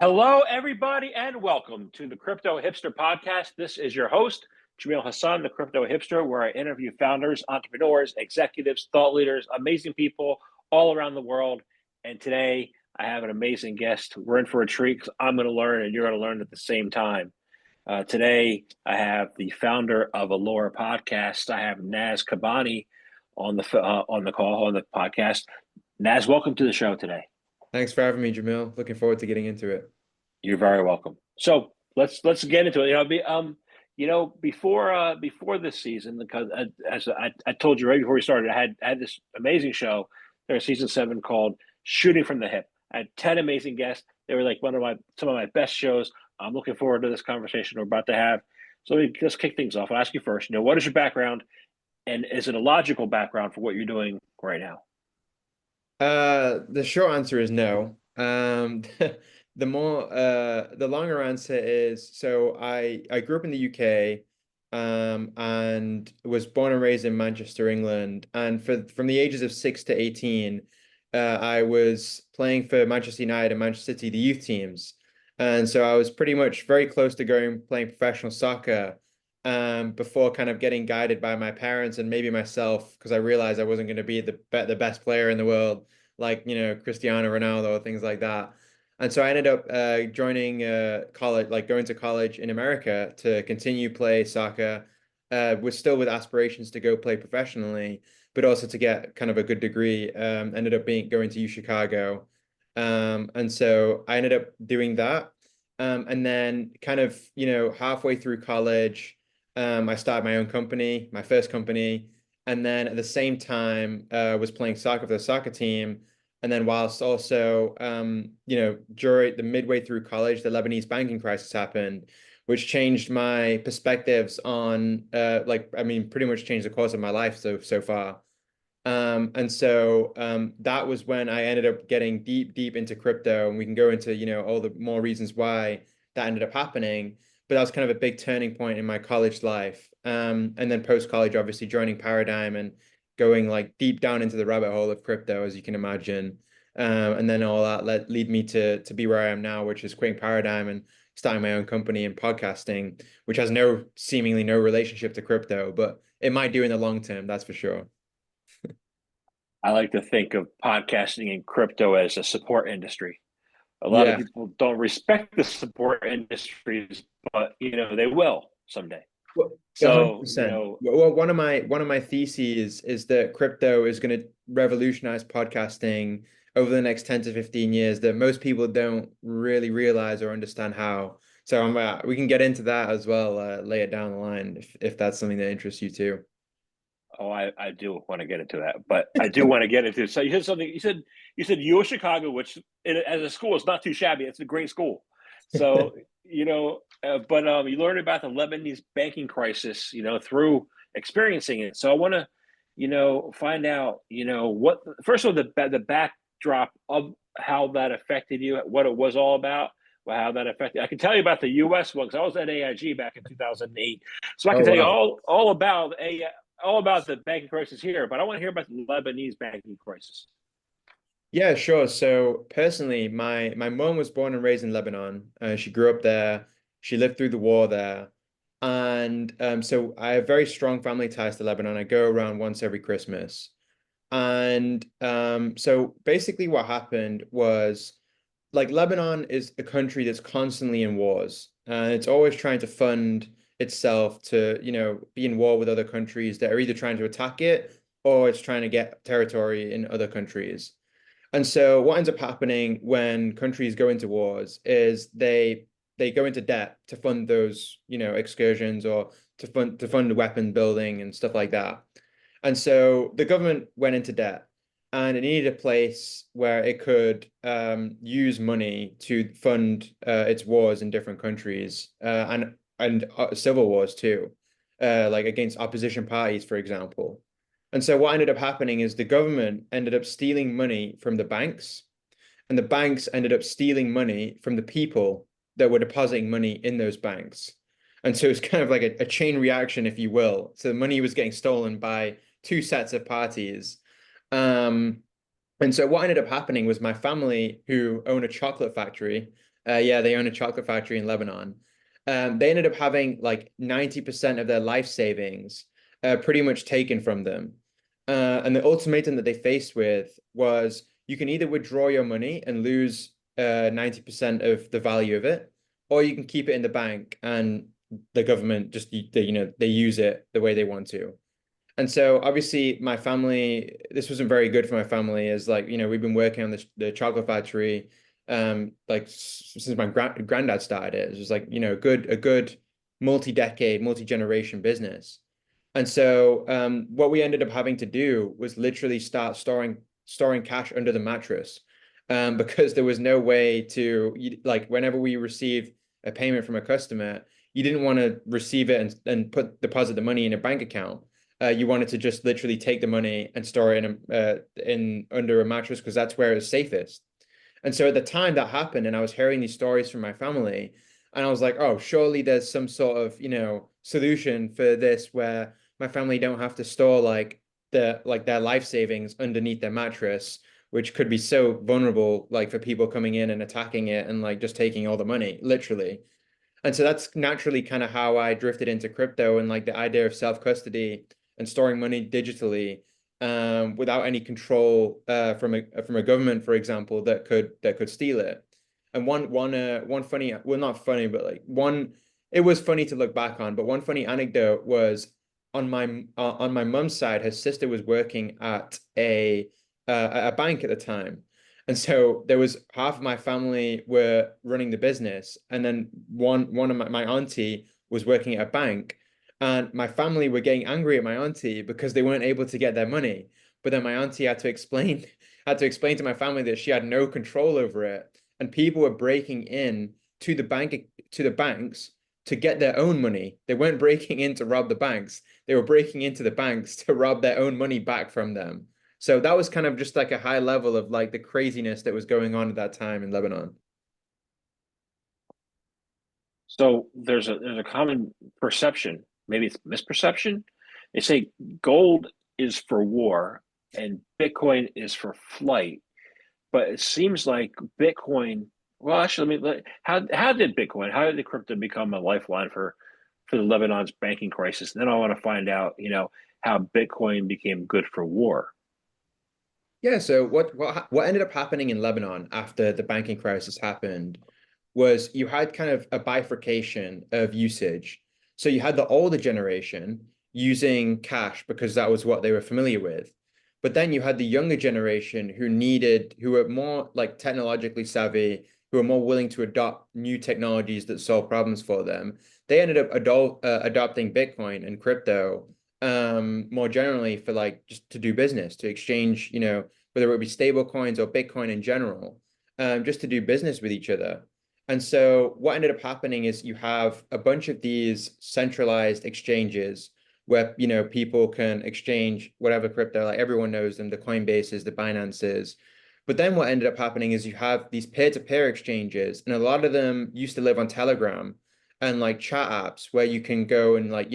Hello, everybody, and welcome to the Crypto Hipster Podcast. This is your host, Jamil Hassan, the Crypto Hipster, where I interview founders, entrepreneurs, executives, thought leaders, amazing people all around the world. And today I have an amazing guest. We're in for a treat because I'm going to learn and you're going to learn at the same time. Today I have the founder of Alora Podcasts. I have Naz Kabbani on the podcast. Naz, welcome to the show today. Thanks for having me, Jamil. Looking forward to getting into it. You're very welcome. So let's get into it. Before this season, because as I told you right before we started, I had this amazing show. There's season 7 called Shooting from the Hip. I had 10 amazing guests. They were like some of my best shows. I'm looking forward to this conversation we're about to have. So let's kick things off. I'll ask you first. What is your background, and is it a logical background for what you're doing right now? The short answer is no. The longer answer is, so I grew up in the UK, and was born and raised in Manchester, England. And from the ages of 6 to 18, I was playing for Manchester United and Manchester City, the youth teams. And so I was pretty much very close to playing professional soccer, before kind of getting guided by my parents and maybe myself, because I realized I wasn't going to be the best player in the world, like, Cristiano Ronaldo or things like that. And so I ended up joining college, like going to college in America to continue play soccer, with aspirations to go play professionally, but also to get kind of a good degree. Ended up going to U Chicago, and so I ended up doing that. And then kind of, halfway through college, I started my own company, my first company, and then at the same time, was playing soccer for the soccer team. And then whilst also, during the midway through college, the Lebanese banking crisis happened, which changed my perspectives on, pretty much changed the course of my life so far. That was when I ended up getting deep into crypto, and we can go into, all the more reasons why that ended up happening. But that was kind of a big turning point in my college life. And then post college, obviously joining Paradigm and going like deep down into the rabbit hole of crypto, as you can imagine. And then all that lead me to be where I am now, which is quitting Paradigm and starting my own company and podcasting, which has seemingly no relationship to crypto, but it might do in the long term, that's for sure. I like to think of podcasting and crypto as a support industry. A lot of Yeah, people don't respect the support industries, but they will someday. well, So 100%. Well, one of my theses is that crypto is going to revolutionize podcasting over the next 10 to 15 years, that most people don't really realize or understand how. So we can get into that as well, later down the line, if that's something that interests you too. oh, I do want to get into that, but I do want to get into. So you said something. You said U of Chicago, which as a school is not too shabby. It's a great school. So but you learned about the Lebanese banking crisis, through experiencing it. So I want to, find out, what first of all the backdrop of how that affected you, what it was all about, how that affected. I can tell you about the U.S. one because I was at AIG back in 2008, so I can Oh, tell you wow. all about the banking crisis here, but I want to hear about the Lebanese banking crisis. Yeah, sure. So personally, my mom was born and raised in Lebanon. She grew up there. She lived through the war there. And so I have very strong family ties to Lebanon. I go around once every Christmas. And so basically what happened was, like, Lebanon is a country that's constantly in wars. And it's always trying to fund itself to, be in war with other countries that are either trying to attack it or it's trying to get territory in other countries. And so what ends up happening when countries go into wars is they go into debt to fund those, excursions, or to fund weapon building and stuff like that. And so the government went into debt, and it needed a place where it could use money to fund its wars in different countries, and civil wars too, like against opposition parties, for example. And so what ended up happening is the government ended up stealing money from the banks, and the banks ended up stealing money from the people that were depositing money in those banks. And so it's kind of like a chain reaction, if you will. So the money was getting stolen by two sets of parties. Um, and so what ended up happening was my family, who own a chocolate factory, Yeah, they own a chocolate factory in Lebanon. They ended up having like 90% of their life savings pretty much taken from them. And the ultimatum that they faced with was you can either withdraw your money and lose 90% of the value of it, or you can keep it in the bank and the government just they use it the way they want to. And so obviously my family, this wasn't very good for my family as like, we've been working on the chocolate factory like since my granddad started it. It was like, a good multi-decade, multi-generation business. And so what we ended up having to do was literally start storing cash under the mattress. Because there was no way to like whenever we receive a payment from a customer, you didn't want to receive it and deposit the money in a bank account. You wanted to just literally take the money and store it in under a mattress because that's where it's safest. And so at the time that happened, and I was hearing these stories from my family, and I was like, oh, surely there's some sort of, solution for this where my family don't have to store their life savings underneath their mattress, which could be so vulnerable, like for people coming in and attacking it and like just taking all the money, literally. And so that's naturally kind of how I drifted into crypto and like the idea of self-custody and storing money digitally without any control from a government, for example, that could steal it. And one funny, well, not funny, but like one, it was funny to look back on. But one funny anecdote was on my mum's side, her sister was working at a bank at the time. And so there was half of my family were running the business, and then one of my auntie was working at a bank, and my family were getting angry at my auntie because they weren't able to get their money. But then my auntie had to explain had to explain to my family that she had no control over it, and people were breaking in to the banks to get their own money. They weren't breaking in to rob the banks. They were breaking into the banks to rob their own money back from them. So that was kind of just like a high level of like the craziness that was going on at that time in Lebanon. So there's a common perception, maybe it's misperception. They say gold is for war and Bitcoin is for flight, but it seems like Bitcoin. Well, actually, how did Bitcoin, how did the crypto become a lifeline for the Lebanon's banking crisis? And then I want to find out, how Bitcoin became good for war. Yeah, so what ended up happening in Lebanon after the banking crisis happened was you had kind of a bifurcation of usage. So you had the older generation using cash because that was what they were familiar with. But then you had the younger generation who were more like technologically savvy, who were more willing to adopt new technologies that solve problems for them. They ended up adopting Bitcoin and crypto more generally for like just to do business, to exchange, whether it be stable coins or Bitcoin in general, just to do business with each other. And so what ended up happening is you have a bunch of these centralized exchanges where, people can exchange whatever crypto, like everyone knows them, the Coinbases, the Binances. But then what ended up happening is you have these peer-to-peer exchanges, and a lot of them used to live on Telegram and like chat apps where you can go and like,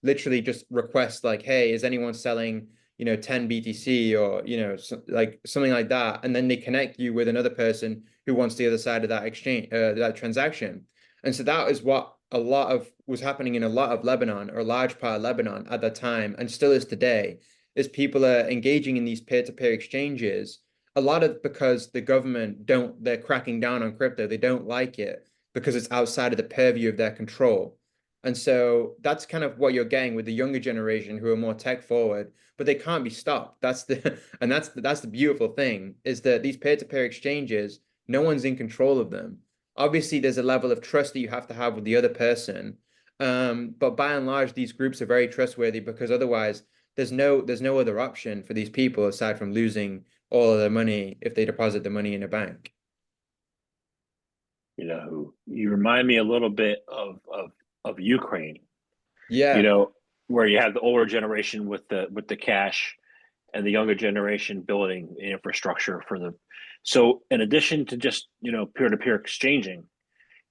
literally just request like, hey, is anyone selling, 10 BTC or, like something like that. And then they connect you with another person who wants the other side of that exchange, that transaction. And so that is what a lot of was happening in a lot of Lebanon or a large part of Lebanon at that time and still is today, is people are engaging in these peer-to-peer exchanges. A lot of because the government they're cracking down on crypto. They don't like it because it's outside of the purview of their control. And so that's kind of what you're getting with the younger generation who are more tech forward, but they can't be stopped. That's the beautiful thing is that these peer-to-peer exchanges, no one's in control of them. Obviously, there's a level of trust that you have to have with the other person. But by and large, these groups are very trustworthy because otherwise there's no other option for these people aside from losing all of their money if they deposit the money in a bank. You remind me a little bit of Ukraine, you Yeah. know, where you have the older generation with the cash and the younger generation building infrastructure for the. So in addition to just peer to peer exchanging,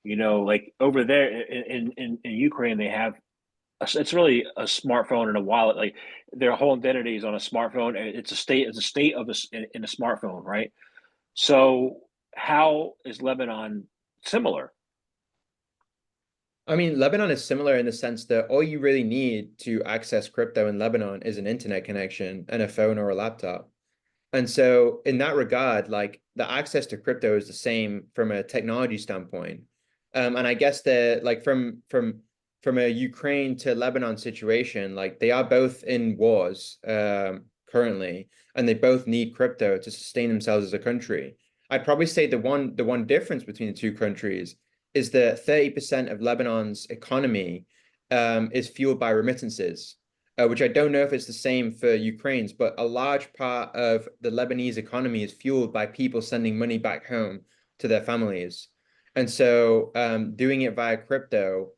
like over there in Ukraine, they have it's really a smartphone and a wallet. Like their whole identity is on a smartphone. It's a state of in a smartphone, right? So how is Lebanon similar. I mean, Lebanon is similar in the sense that all you really need to access crypto in Lebanon is an internet connection and a phone or a laptop. And so in that regard, like the access to crypto is the same from a technology standpoint. And I guess that like from a Ukraine to Lebanon situation, like they are both in wars currently, and they both need crypto to sustain themselves as a country. I'd probably say the one difference between the two countries is that 30% of Lebanon's economy is fueled by remittances, which I don't know if it's the same for Ukraine's, but a large part of the Lebanese economy is fueled by people sending money back home to their families. And so doing it via crypto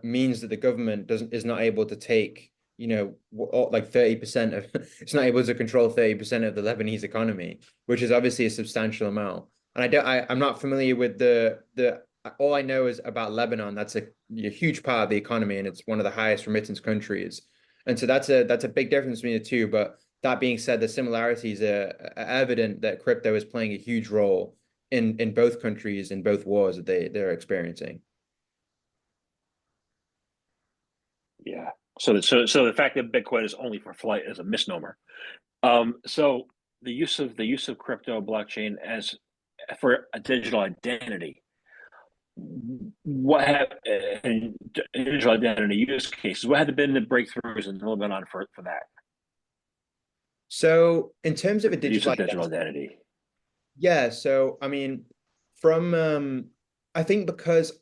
means that the government is not able to take, like 30% of, it's not able to control 30% of the Lebanese economy, which is obviously a substantial amount. And I'm not familiar with all I know is about Lebanon. That's a huge part of the economy, and it's one of the highest remittance countries. And so that's a big difference between the two. But that being said, the similarities are evident that crypto is playing a huge role in both countries, in both wars that they're experiencing. Yeah. So the fact that Bitcoin is only for flight is a misnomer. So the use of crypto blockchain as for a digital identity, what have in digital identity use cases? What have been the breakthroughs in Lebanon for that? So in terms of a The use digital of digital identity, identity. yeah. So I mean, from I think because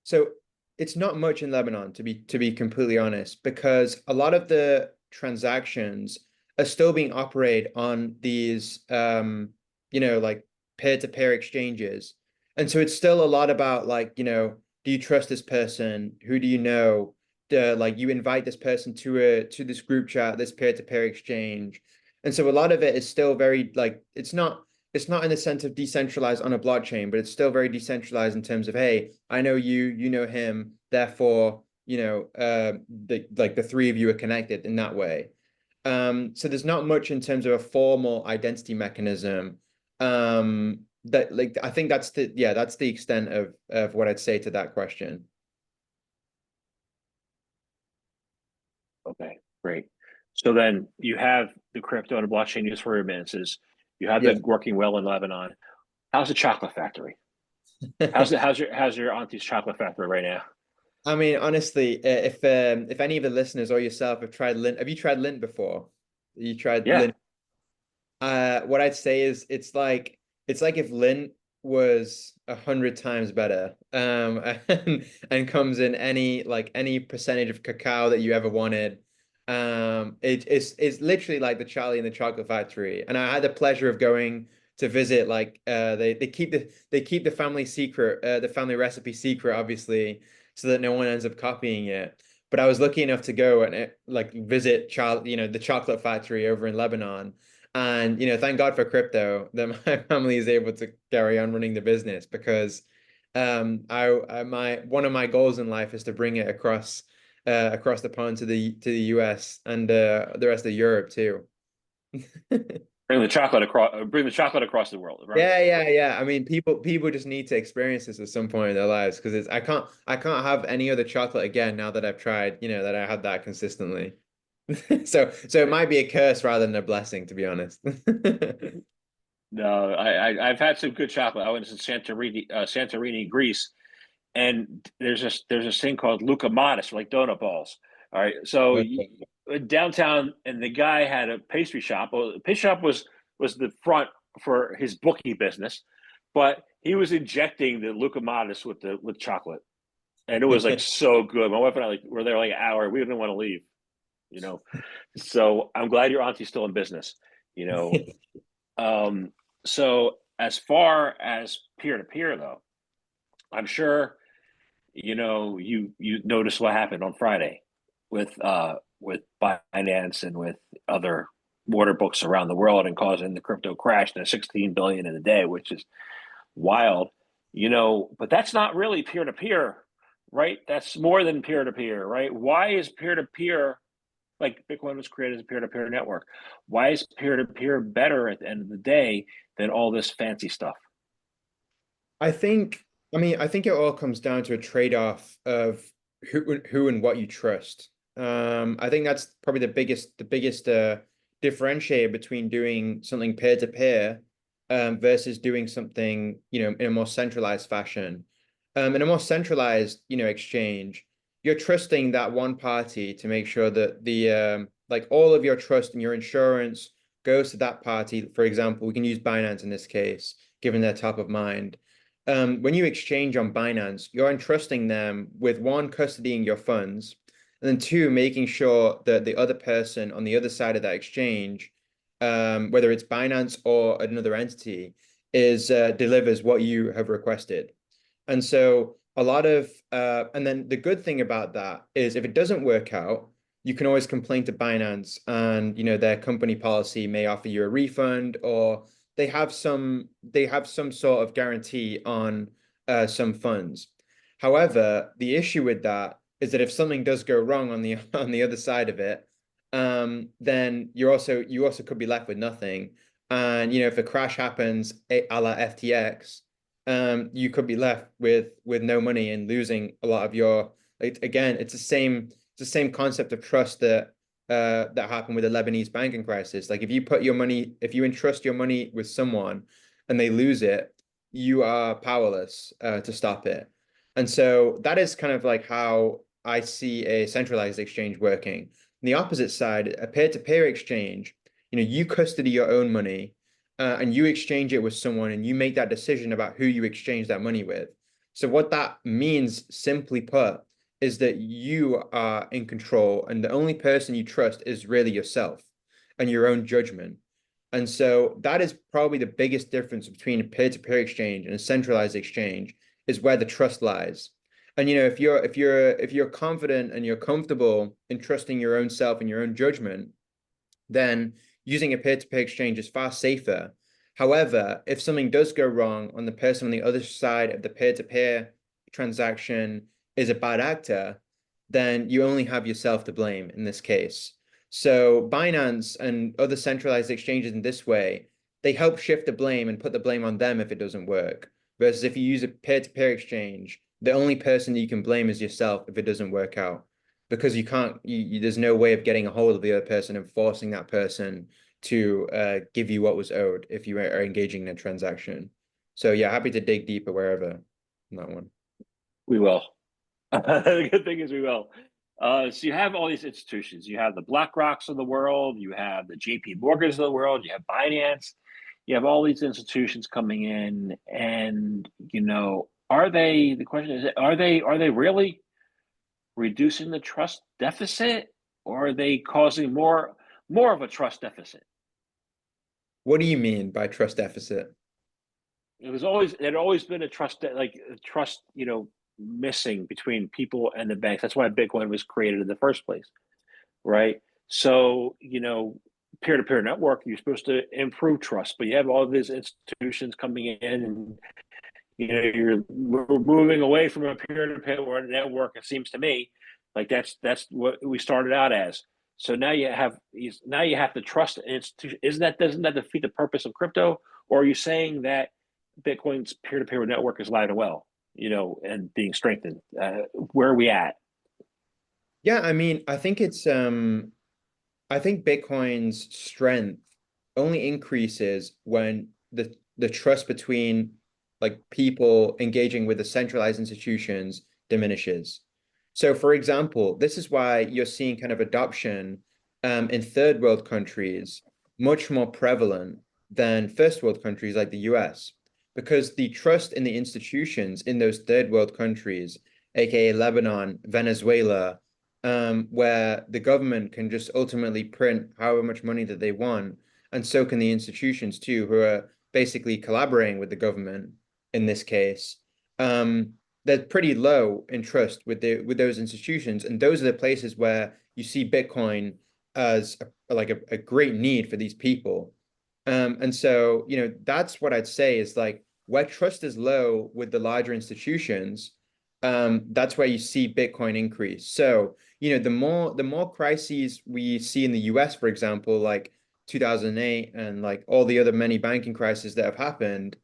so it's not much in Lebanon to be completely honest, because a lot of the transactions are still being operated on these like peer-to-peer exchanges. And so it's still a lot about like, do you trust this person? Who do you know? Like you invite this person to this group chat, this peer-to-peer exchange. And so a lot of it is still very like it's not in the sense of decentralized on a blockchain, but it's still very decentralized in terms of, hey, I know you, you know him, therefore, the three of you are connected in that way. So there's not much in terms of a formal identity mechanism. That like I think that's the extent of what I'd say to that question. Okay, great. So then you have the crypto and blockchain used for remittances. You have Yeah. it working well in Lebanon. How's the chocolate factory? How's your auntie's chocolate factory right now? I mean, honestly, if any of the listeners or yourself have tried lint, have you tried lint before? You tried Yeah. lint. What I'd say is it's like if lint was 100 times better, and comes in any percentage of cacao that you ever wanted. It's literally like the Charlie and the Chocolate Factory, and I had the pleasure of going to visit. Like, they keep the family secret, the family recipe secret, obviously, so that no one ends up copying it. But I was lucky enough to go and like visit the chocolate factory over in Lebanon. And thank God for crypto that my family is able to carry on running the business, because my one of my goals in life is to bring it across the pond to the US and the rest of Europe too. Bring the chocolate across the world, right? Yeah, yeah, yeah. I mean, people just need to experience this at some point in their lives, because I can't have any other chocolate again now that I've tried, that I had that consistently. So it might be a curse rather than a blessing, to be honest. No, I've had some good chocolate. I went to Santorini, Greece, and there's this thing called Luca Modus, like donut balls. All right, so downtown, and the guy had a pastry shop. Well, the pastry shop was the front for his bookie business, but he was injecting the Luca Modus with chocolate, and it was like so good. My wife and I were there like an hour. We didn't want to leave, you know. So I'm glad your auntie's still in business, you know. Um, so as far as peer to peer, though, I'm sure you noticed what happened on Friday with Binance and with other order books around the world, and causing the crypto crash to 16 billion in a day, which is wild. But that's not really peer to peer, right? That's more than peer to peer, right? Why is peer to peer, like Bitcoin was created as a peer to peer network? Why is peer to peer better at the end of the day than all this fancy stuff? I think I mean, I think it all comes down to a trade-off of who and what you trust. I think that's probably the biggest differentiator between doing something peer-to-peer versus doing something, in a more centralized fashion. In a more centralized, exchange, you're trusting that one party to make sure that the like all of your trust and your insurance goes to that party. For example, we can use Binance in this case, given they're top of mind. When you exchange on Binance, you're entrusting them with one, custodying your funds, and then two, making sure that the other person on the other side of that exchange, whether it's Binance or another entity, is delivers what you have requested. And so and then the good thing about that is if it doesn't work out, you can always complain to Binance and, their company policy may offer you a refund or they have some sort of guarantee on some funds. However, the issue with that is that if something does go wrong on the on the other side of it, then you also could be left with nothing. And if a crash happens a la FTX, you could be left with no money and losing a lot of your. Again, it's the same concept of trust that happened with the Lebanese banking crisis. Like if you entrust your money with someone and they lose it, you are powerless to stop it. And so that is kind of like how I see a centralized exchange working. On the opposite side, a peer-to-peer exchange, you custody your own money and you exchange it with someone and you make that decision about who you exchange that money with. So what that means, simply put, is that you are in control and the only person you trust is really yourself and your own judgment. And so that is probably the biggest difference between a peer-to-peer exchange and a centralized exchange is where the trust lies. And if you're confident and you're comfortable in trusting your own self and your own judgment, then using a peer-to-peer exchange is far safer. However, if something does go wrong on the person on the other side of the peer-to-peer transaction is a bad actor, then you only have yourself to blame in this case. So Binance and other centralized exchanges in this way, they help shift the blame and put the blame on them if it doesn't work. Versus if you use a peer-to-peer exchange, the only person you can blame is yourself if it doesn't work out. Because you can't, there's no way of getting a hold of the other person and forcing that person to give you what was owed if you are engaging in a transaction. So yeah, happy to dig deeper wherever on that one. We will. The good thing is we will. So you have all these institutions. You have the BlackRocks of the world. You have the JP Morgans of the world. You have Binance. You have all these institutions coming in, and are they? The question is, are they really reducing the trust deficit, or are they causing more of a trust deficit? What do you mean by trust deficit? It had always been a trust, missing between people and the banks. That's why Bitcoin was created in the first place, right? So, peer-to-peer network, you're supposed to improve trust, but you have all these institutions coming in and we're moving away from a peer-to-peer network, it seems to me. Like that's what we started out as. So now you have to trust an institution. Doesn't that defeat the purpose of crypto? Or are you saying that Bitcoin's peer-to-peer network is alive and well, and being strengthened? Where are we at? Yeah, I mean, I think Bitcoin's strength only increases when the trust between like people engaging with the centralized institutions diminishes. So, for example, this is why you're seeing kind of adoption in third world countries much more prevalent than first world countries like the US, because the trust in the institutions in those third world countries, aka Lebanon, Venezuela, where the government can just ultimately print however much money that they want, and so can the institutions too, who are basically collaborating with the government in this case. They're pretty low in trust with those institutions, and those are the places where you see Bitcoin as a great need for these people. And so, that's what I'd say is like where trust is low with the larger institutions, that's where you see Bitcoin increase. So, the more crises we see in the US, for example, like 2008 and like all the other many banking crises that have happened,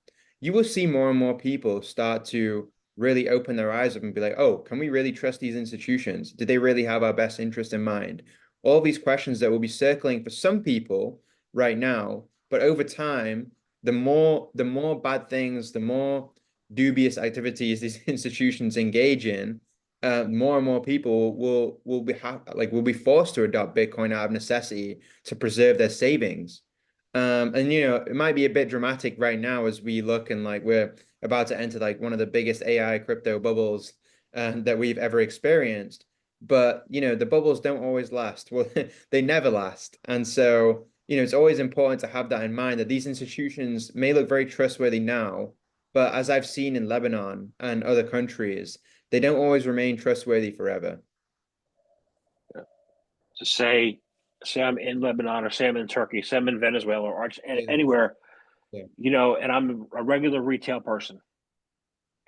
you will see more and more people start to really open their eyes up and be like, oh, can we really trust these institutions? Do they really have our best interest in mind? All these questions that will be circling for some people right now, but over time, the more bad things, the more dubious activities these institutions engage in, more and more people will be forced to adopt Bitcoin out of necessity to preserve their savings. And it might be a bit dramatic right now as we look and like we're about to enter like one of the biggest AI crypto bubbles that we've ever experienced. But the bubbles don't always last. Well, they never last. And so, it's always important to have that in mind that these institutions may look very trustworthy now, but as I've seen in Lebanon and other countries, they don't always remain trustworthy forever. To say I'm in Lebanon, or say I'm in Turkey, say I'm in Venezuela, or Yeah. anywhere, Yeah. and I'm a regular retail person,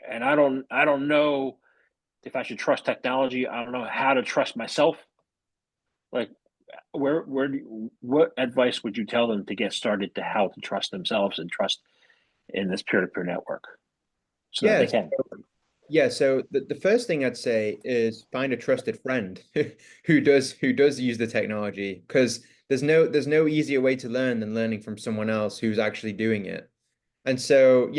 and I don't know if I should trust technology. I don't know how to trust myself. Like, what advice would you tell them to get started to how to trust themselves and trust in this peer-to-peer network so that they Yes. can? Yeah, so the first thing I'd say is find a trusted friend who does use the technology, because there's no easier way to learn than learning from someone else who's actually doing it. And so,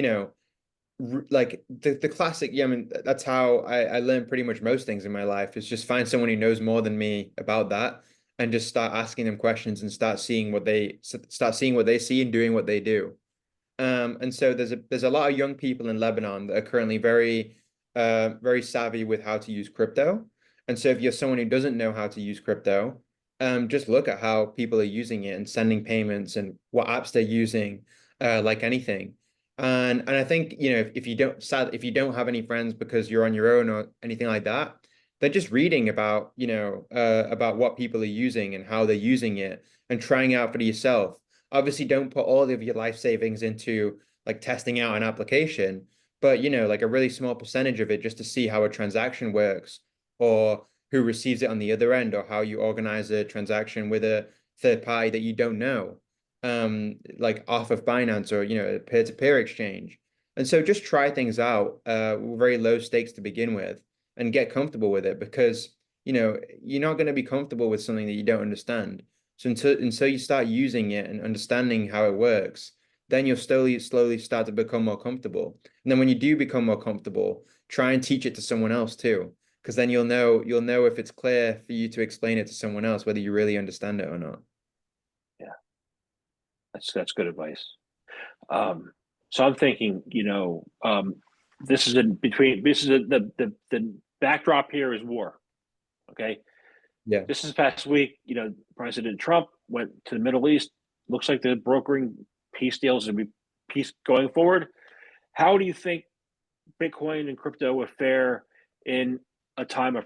like the classic, yeah, I mean, that's how I learned pretty much most things in my life, is just find someone who knows more than me about that and just start asking them questions and start seeing what they see and doing what they do. And so there's a lot of young people in Lebanon that are currently very savvy with how to use crypto. And so if you're someone who doesn't know how to use crypto, just look at how people are using it and sending payments and what apps they're using, like anything. And I think, if you don't have any friends because you're on your own or anything like that, then just reading about what people are using and how they're using it and trying out for yourself. Obviously, don't put all of your life savings into like testing out an application, but like a really small percentage of it just to see how a transaction works, or who receives it on the other end, or how you organize a transaction with a third party that you don't know, like off of Binance, or a peer-to-peer exchange. And so just try things out, with very low stakes to begin with, and get comfortable with it, because you're not going to be comfortable with something that you don't understand. So until you start using it and understanding how it works, then you'll slowly start to become more comfortable. And then when you do become more comfortable, try and teach it to someone else too, because then you'll know if it's clear for you to explain it to someone else, whether you really understand it or not. Yeah, that's good advice. So I'm thinking, this is in between. This is the backdrop here is war. Okay, Yeah. this past week, President Trump went to the Middle East. Looks like they're brokering peace deals and be peace going forward. How do you think Bitcoin and crypto will fare in a time of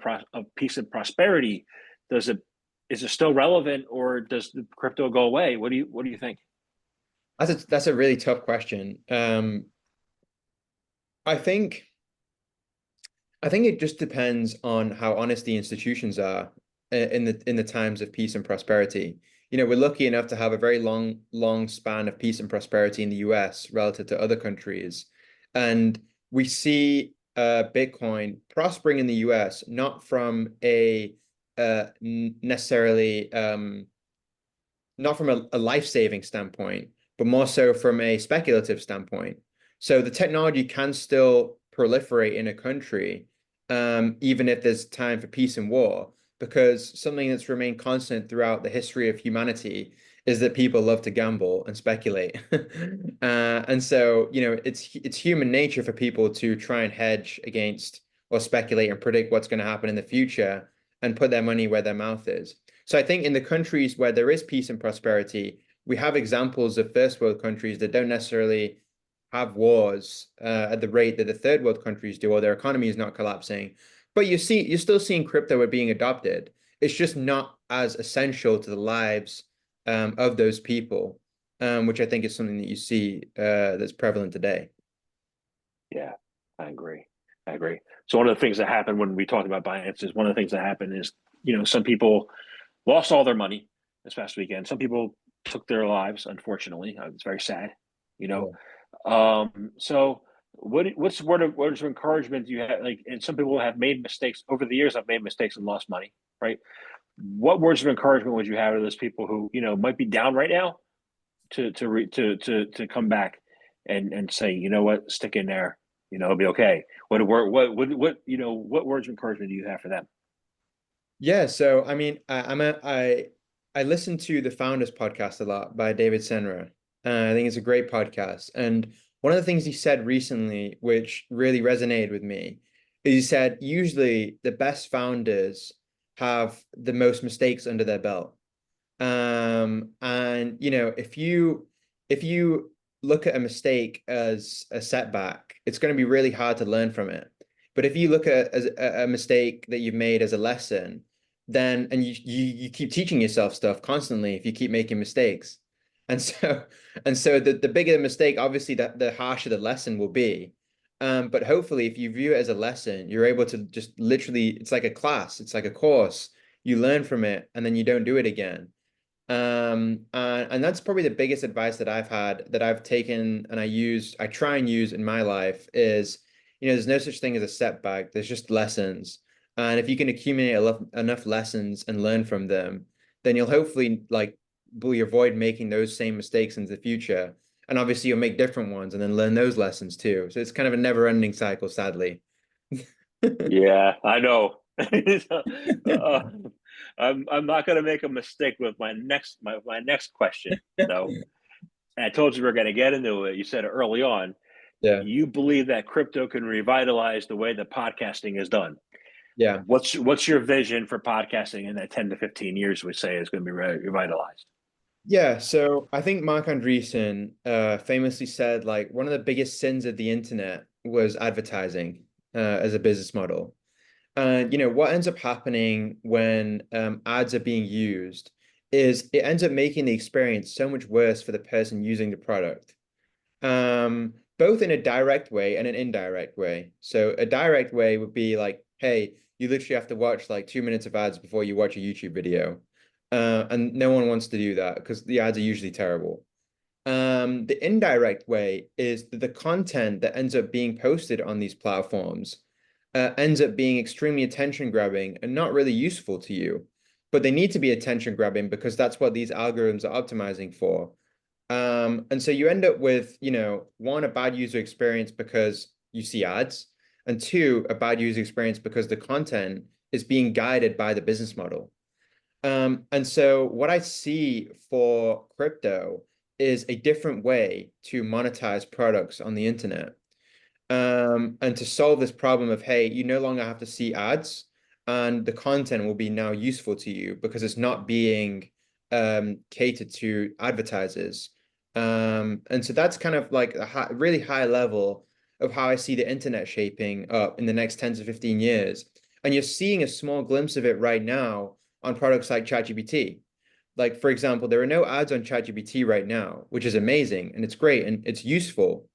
peace and prosperity? Is it still relevant, or does the crypto go away? What do you think? That's a really tough question. I think I think it just depends on how honest the institutions are in the times of peace and prosperity. We're lucky enough to have a very long span of peace and prosperity in the US relative to other countries. And we see Bitcoin prospering in the US, not from a necessarily not from a life-saving standpoint, but more so from a speculative standpoint. So the technology can still proliferate in a country, even if there's time for peace and war, because something that's remained constant throughout the history of humanity is that people love to gamble and speculate. And so, it's human nature for people to try and hedge against or speculate and predict what's going to happen in the future and put their money where their mouth is. So I think in the countries where there is peace and prosperity, we have examples of first world countries that don't necessarily have wars at the rate that the third world countries do, or their economy is not collapsing. But you're still seeing crypto being adopted. It's just not as essential to the lives of those people, which I think is something that you see that's prevalent today. Yeah, I agree. I agree. So one of the things that happened when we talked about Binance is one of the things that happened is, some people lost all their money this past weekend. Some people took their lives, unfortunately. It's very sad, you know. Yeah. So what's the words of encouragement you have? Like, and some people have made mistakes over the years. I've made mistakes and lost money, right? What words of encouragement would you have to those people who might be down right now to come back and say, you know what, stick in there, it'll be okay. What words of encouragement do you have for them? Yeah, so I mean, I listen to the Founders podcast a lot by David Senra. I think it's a great podcast. And one of the things he said recently, which really resonated with me, is he said usually the best founders have the most mistakes under their belt. And if you look at a mistake as a setback, it's going to be really hard to learn from it. But if you look at as a mistake that you've made as a lesson, then and you keep teaching yourself stuff constantly if you keep making mistakes. And so the bigger the mistake, obviously the harsher the lesson will be. But hopefully if you view it as a lesson, you're able to just literally, it's like a class, it's like a course. You learn from it and then you don't do it again. And that's probably the biggest advice that I've had that I've taken and I try and use in my life is, there's no such thing as a setback. There's just lessons. And if you can accumulate enough lessons and learn from them, then you'll hopefully avoid making those same mistakes in the future. And obviously you'll make different ones and then learn those lessons too. So it's kind of a never-ending cycle, sadly. Yeah, I know. uh, I'm not going to make a mistake with my next question, though. And I told you we are going to get into it. You said it early on. Yeah. You believe that crypto can revitalize the way that podcasting is done. Yeah. What's your vision for podcasting in that 10 to 15 years we say is going to be revitalized? Yeah, so I think Mark Andreessen famously said like one of the biggest sins of the internet was advertising as a business model. And what ends up happening when ads are being used is it ends up making the experience so much worse for the person using the product, both in a direct way and an indirect way. So a direct way would be like, hey, you literally have to watch like 2 minutes of ads before you watch a YouTube video. And no one wants to do that because the ads are usually terrible. The indirect way is that the content that ends up being posted on these platforms ends up being extremely attention grabbing and not really useful to you. But they need to be attention grabbing because that's what these algorithms are optimizing for. And so you end up with, one, a bad user experience because you see ads, and two, a bad user experience because the content is being guided by the business model. And so what I see for crypto is a different way to monetize products on the internet. And to solve this problem of, hey, you no longer have to see ads and the content will be now useful to you because it's not being catered to advertisers. And so that's kind of like a really high level of how I see the internet shaping up in the next 10 to 15 years. And you're seeing a small glimpse of it right now on products like ChatGPT. Like, for example, there are no ads on ChatGPT right now, which is amazing and it's great and it's useful.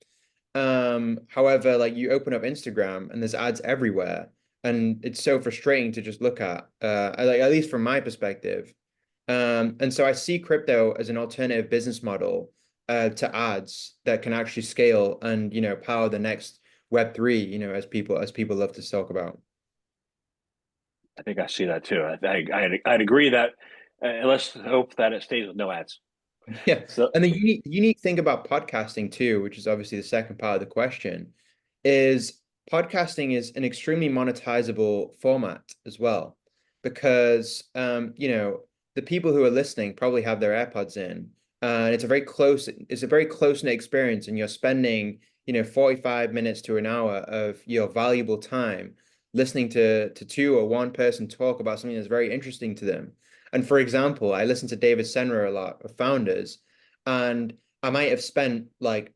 However, like you open up Instagram and there's ads everywhere, and it's so frustrating to just look at, like at least from my perspective. And so I see crypto as an alternative business model to ads that can actually scale and power the next Web3, as people love to talk about. I think I see that too. I'd agree that let's hope that it stays with no ads. Yeah. So And the unique thing about podcasting too, which is obviously the second part of the question, is podcasting is an extremely monetizable format as well. Because the people who are listening probably have their AirPods in. And it's a very close-knit experience, and you're spending, 45 minutes to an hour of your valuable time listening to two or one person talk about something that's very interesting to them. And for example, I listen to David Senra a lot of founders, and I might have spent like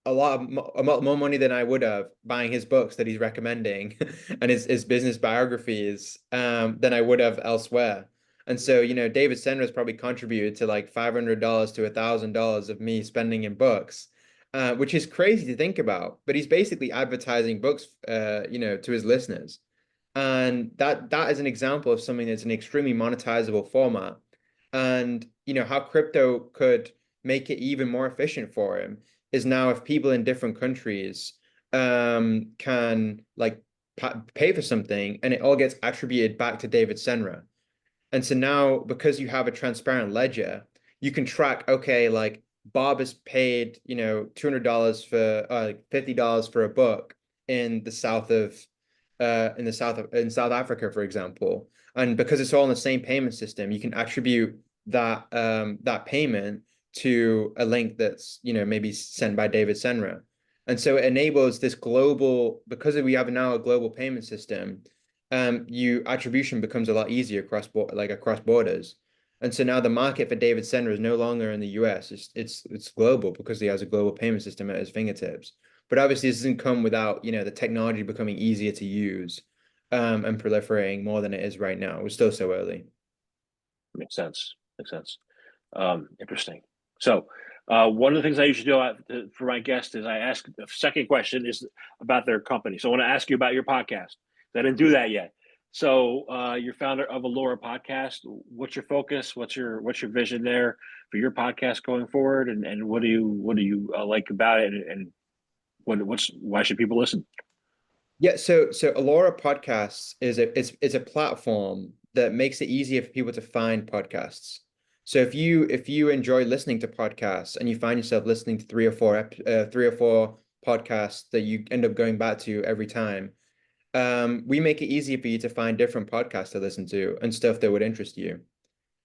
a lot more money than I would have buying his books that he's recommending and his business biographies than I would have elsewhere. And so, David Senra has probably contributed to like $500 to $1,000 of me spending in books, which is crazy to think about. But he's basically advertising books, to his listeners. And that is an example of something that's an extremely monetizable format. And how crypto could make it even more efficient for him is now if people in different countries can like pay for something, and it all gets attributed back to David Senra. And so now, because you have a transparent ledger, you can track, okay, like Bob has paid, $200 for $50 for a book in the south of in South Africa, for example. And because it's all in the same payment system, you can attribute that payment to a link that's, maybe sent by David Senra. And so it enables this global, because we have now a global payment system, attribution becomes a lot easier across borders. And so now the market for David Senra is no longer in the US. It's global because he has a global payment system at his fingertips. But obviously this doesn't come without, the technology becoming easier to use, and proliferating more than it is right now. We're still so early. Makes sense. Makes sense. Interesting. So, one of the things I usually do for my guests is I ask the second question is about their company. So I want to ask you about your podcast. I didn't do that yet. So, you're founder of Alora Podcast. What's your focus? What's your vision there for your podcast going forward? And what do you like about it? And why should people listen? Yeah, so Alora Podcasts is a platform that makes it easier for people to find podcasts. So if you enjoy listening to podcasts and you find yourself listening to three or four podcasts that you end up going back to every time, we make it easier for you to find different podcasts to listen to and stuff that would interest you.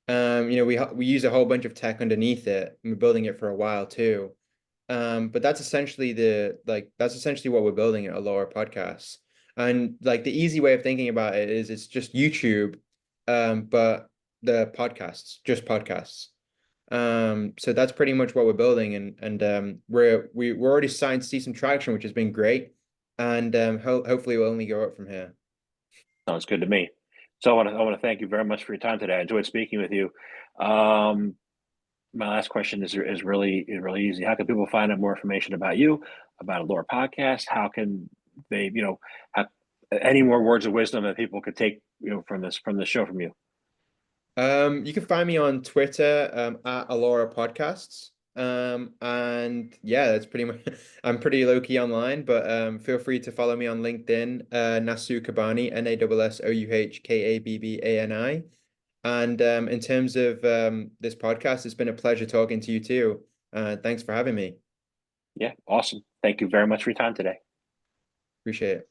We use a whole bunch of tech underneath it, and we're building it for a while too. But that's essentially what we're building at Alora Podcasts. And like the easy way of thinking about it is it's just YouTube, but the podcasts, just podcasts. So that's pretty much what we're building, and we're already starting to see some traction, which has been great. And hopefully we'll only go up from here. Sounds good to me. So I want to thank you very much for your time today. I enjoyed speaking with you. My last question is really easy. How can people find out more information about you, about Alora Podcast? How can they, have any more words of wisdom that people could take, from this show from you? You can find me on Twitter, at Alora Podcasts. And yeah, that's pretty much, I'm pretty low key online, but feel free to follow me on LinkedIn, Naz Kabbani, NASSOUHKABBANI. And in terms of this podcast, it's been a pleasure talking to you too. Thanks for having me. Yeah, awesome. Thank you very much for your time today. Appreciate it.